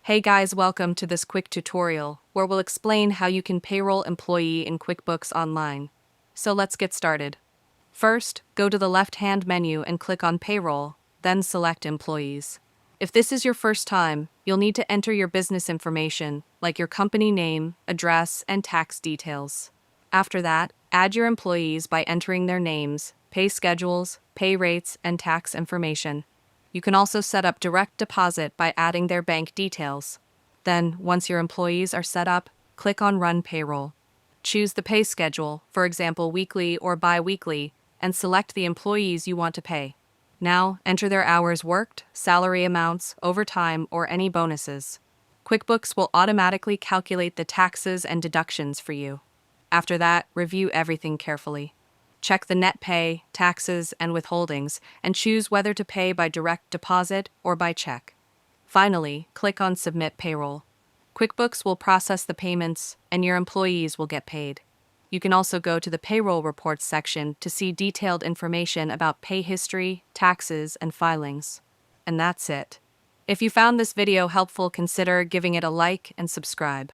Hey guys, welcome to this quick tutorial where we'll explain how you can payroll employee in QuickBooks Online. So let's get started. First, go to the left-hand menu and click on Payroll, then select Employees. If this is your first time, you'll need to enter your business information, like your company name, address, and tax details. After that, add your employees by entering their names, pay schedules, pay rates, and tax information. You can also set up direct deposit by adding their bank details. Then, once your employees are set up, click on Run Payroll. Choose the pay schedule, for example weekly or bi-weekly, and select the employees you want to pay. Now, enter their hours worked, salary amounts, overtime, or any bonuses. QuickBooks will automatically calculate the taxes and deductions for you. After that, review everything carefully. Check the net pay, taxes, and withholdings, and choose whether to pay by direct deposit or by check. Finally, click on Submit Payroll. QuickBooks will process the payments, and your employees will get paid. You can also go to the Payroll Reports section to see detailed information about pay history, taxes, and filings. And that's it. If you found this video helpful, consider giving it a like and subscribe.